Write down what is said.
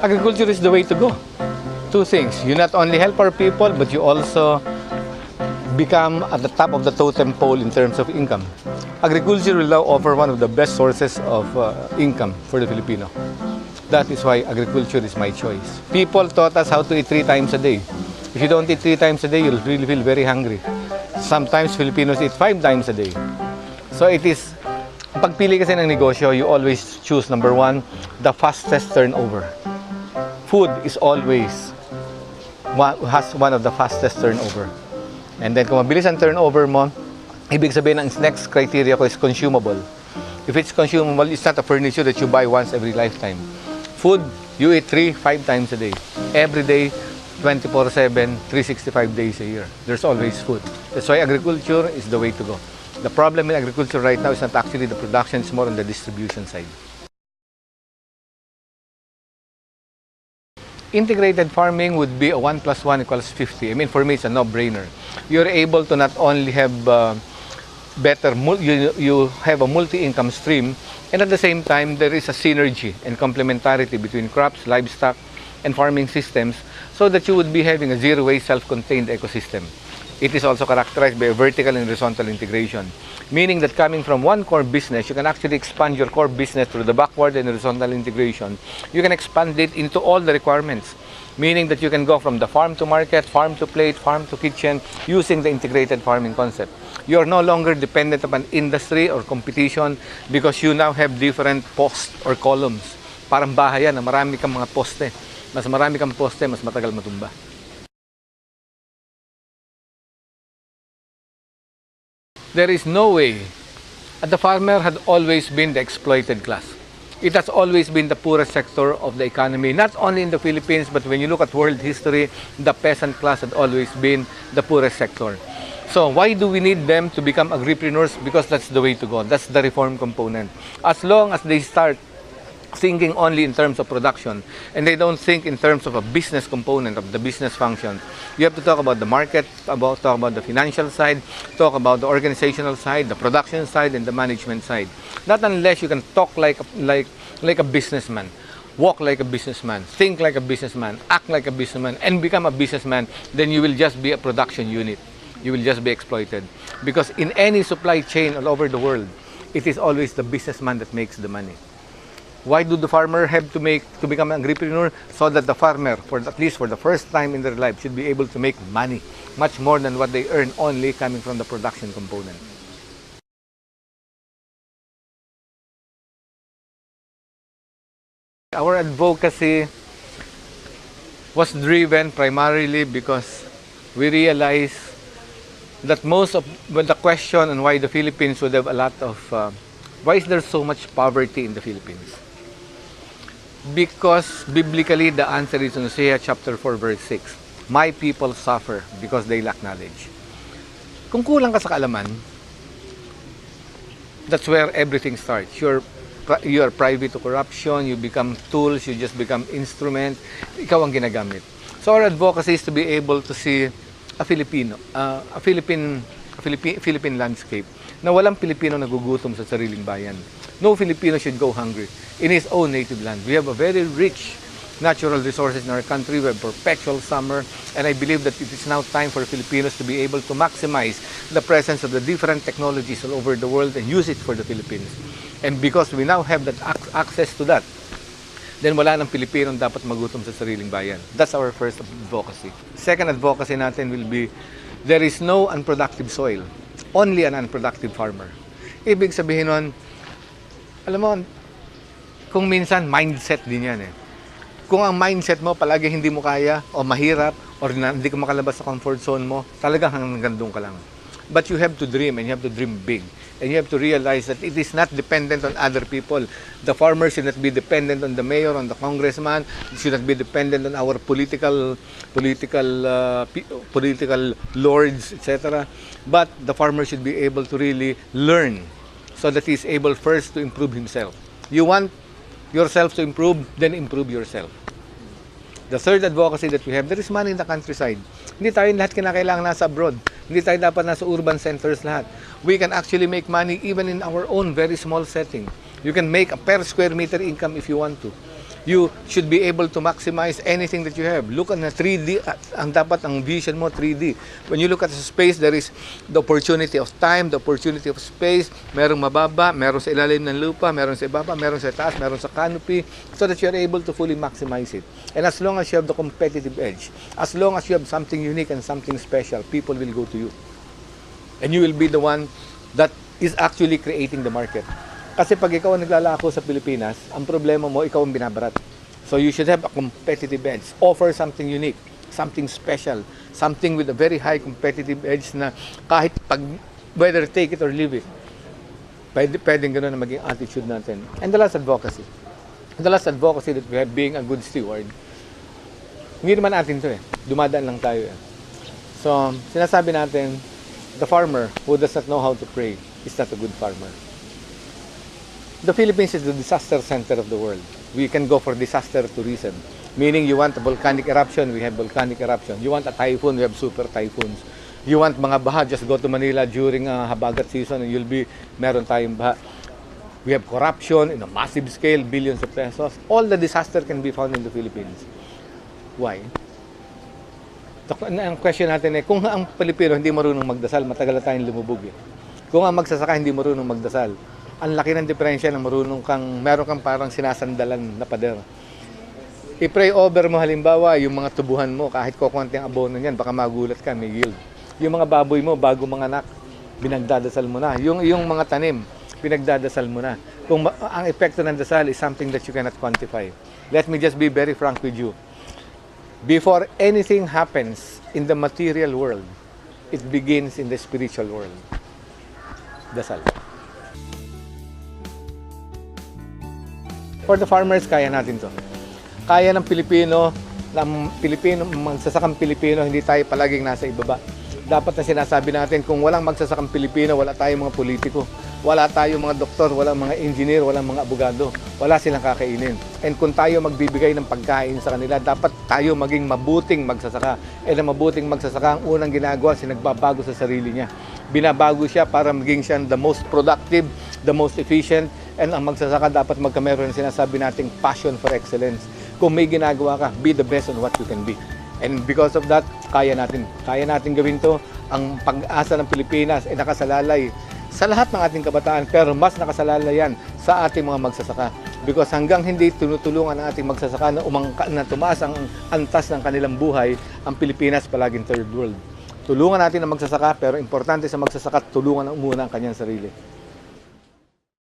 Agriculture is the way to go. Two things. You not only help our people, but you also become at the top of the totem pole in terms of income. Agriculture will now offer one of the best sources of income for the Filipino. That is why agriculture is my choice. People taught us how to eat 3 times a day. If you don't eat 3 times a day, you'll really feel very hungry. Sometimes Filipinos eat 5 times a day. So it is, pagpili kasi ng negosyo, you always choose number 1, the fastest turnover. Food is always has one of the fastest turnover. And then kung mabilis ang turnover mo, ibig sabihin ang next criteria ko is consumable. If it's consumable, it's not a furniture that you buy once every lifetime. Food, you eat 3-5 times a day. Every day, 24/7, 365 days a year. There's always food. That's why agriculture is the way to go. The problem in agriculture right now is not actually the production, it's more on the distribution side. Integrated farming would be a 1 + 1 = 50. I mean, for me, it's a no-brainer. You're able to not only have you have a multi-income stream, and at the same time, there is a synergy and complementarity between crops, livestock, and farming systems, so that you would be having a zero-waste, self-contained ecosystem. It is also characterized by a vertical and horizontal integration, meaning that coming from one core business, you can actually expand your core business through the backward and horizontal integration. You can expand it into all the requirements, meaning that you can go from the farm to market, farm to plate, farm to kitchen, using the integrated farming concept. You are no longer dependent upon industry or competition because you now have different posts or columns. Parang bahay yan na marami kang mga poste. Mas marami kang poste, mas matagal matumba. There is no way. The farmer had always been the exploited class. It has always been the poorest sector of the economy, not only in the Philippines, but when you look at world history, the peasant class had always been the poorest sector. So why do we need them to become agripreneurs? Because that's the way to go. That's the reform component. As long as they start thinking only in terms of production and they don't think in terms of a business component of the business function, you have to talk about the market, talk about the financial side, talk about the organizational side, the production side, and the management side. Not unless you can talk like a businessman, walk like a businessman, think like a businessman, act like a businessman, and become a businessman, then you will just be a production unit. You will just be exploited. Because in any supply chain all over the world, it is always the businessman that makes the money. Why do the farmer have to become an agripreneur? So that the farmer, at least for the first time in their life, should be able to make money, much more than what they earn only coming from the production component. Our advocacy was driven primarily because we realized that most of the question on why the Philippines would have a lot of why is there so much poverty in the Philippines? Because biblically the answer is in Hosea chapter 4 verse 6. My people suffer because they lack knowledge. Kung kulang ka sa kaalaman, that's where everything starts. You are privy to corruption, you become tools, you just become instrument, ikaw ang ginagamit. So our advocacy is to be able to see a Philippine landscape na walang Pilipino nagugutom sa sariling bayan. No Filipino should go hungry in his own native land. We have a very rich natural resources in our country. We have perpetual summer, and I believe that it is now time for Filipinos to be able to maximize the presence of the different technologies all over the world and use it for the Philippines. And because we now have that access to that, then wala ng Pilipino dapat magutom sa sariling bayan. That's our first advocacy. Second advocacy natin will be, there is no unproductive soil, only an unproductive farmer. Ibig sabihin nun, alam mo, kung minsan mindset din yan eh. Kung ang mindset mo palagi hindi mo kaya o mahirap o hindi ka makalabas sa comfort zone mo, talagang hanggang doon ka lang. But you have to dream, and you have to dream big. And you have to realize that it is not dependent on other people. The farmer should not be dependent on the mayor, on the congressman. It should not be dependent on our political lords, etc. But the farmer should be able to really learn so that he is able first to improve himself. You want yourself to improve, then improve yourself. The third advocacy that we have, there is money in the countryside. Hindi tayo lahat kinakailangan nasa abroad. Hindi tayo dapat nasa urban centers lahat. We can actually make money even in our own very small setting. You can make a per square meter income if you want to. You should be able to maximize anything that you have. Look at the 3D, ang dapat ang vision mo 3D. When you look at the space, there is the opportunity of time, the opportunity of space. Merong mababa, merong sa ilalim ng lupa, merong sa ibaba, merong sa taas, merong sa canopy, so that you are able to fully maximize it. And as long as you have the competitive edge, as long as you have something unique and something special, people will go to you. And you will be the one that is actually creating the market. Kasi pag ikaw ang naglalako sa Pilipinas, ang problema mo, ikaw ang binabarat. So you should have a competitive edge. Offer something unique, something special, something with a very high competitive edge na kahit pag, whether take it or leave it, pwedeng gano'n na maging attitude natin. And the last advocacy. The last advocacy that we have being a good steward. Hindi naman natin to dumadaan lang tayo So, sinasabi natin, the farmer who does not know how to pray is not a good farmer. The Philippines is the disaster center of the world. We can go for disaster tourism. Meaning you want a volcanic eruption, we have volcanic eruption. You want a typhoon, we have super typhoons. You want mga baha, just go to Manila during habagat season and meron tayong baha. We have corruption in a massive scale, billions of pesos. All the disaster can be found in the Philippines. Why? Ang question natin kung ang Pilipino hindi marunong magdasal, matagal na tayong lumubog Kung ang magsasaka hindi marunong magdasal, ang laki ng diferensya na meron kang parang sinasandalan na pader. I-pray over mo halimbawa yung mga tubuhan mo, kahit kukunti ang abono niyan, baka magulat ka, may yield. Yung mga baboy mo, bago mga anak, binagdadasal mo na. Yung mga tanim, pinagdadasal mo na. Kung ang epekto ng dasal is something that you cannot quantify. Let me just be very frank with you. Before anything happens in the material world, it begins in the spiritual world. Dasal. For the farmers, kaya natin to. Kaya ng Pilipino, magsasakang Pilipino, hindi tayo palaging nasa ibaba. Dapat na sinasabi natin, kung walang magsasakang Pilipino, wala tayong mga politiko, wala tayong mga doktor, walang mga engineer, walang mga abogado, wala silang kakainin. And kung tayo magbibigay ng pagkain sa kanila, dapat tayo maging mabuting magsasaka. And ang mabuting magsasaka, ang unang ginagawa, nagbabago sa sarili niya. Binabago siya para maging siya the most productive, the most efficient, and ang magsasaka dapat magkameron ng sinasabi nating passion for excellence. Kung may ginagawa ka, be the best on what you can be. And because of that, kaya natin gawin to. Ang pag-asa ng Pilipinas ay nakasalalay sa lahat ng ating kabataan, pero mas nakasalalay yan sa ating mga magsasaka. Because hanggang hindi tinutulungan ang ating magsasaka na tumaas ang antas ng kanilang buhay, ang Pilipinas palaging third world. Tulungan natin ang magsasaka, pero importante sa magsasaka, tulungan muna ang kanyang sarili.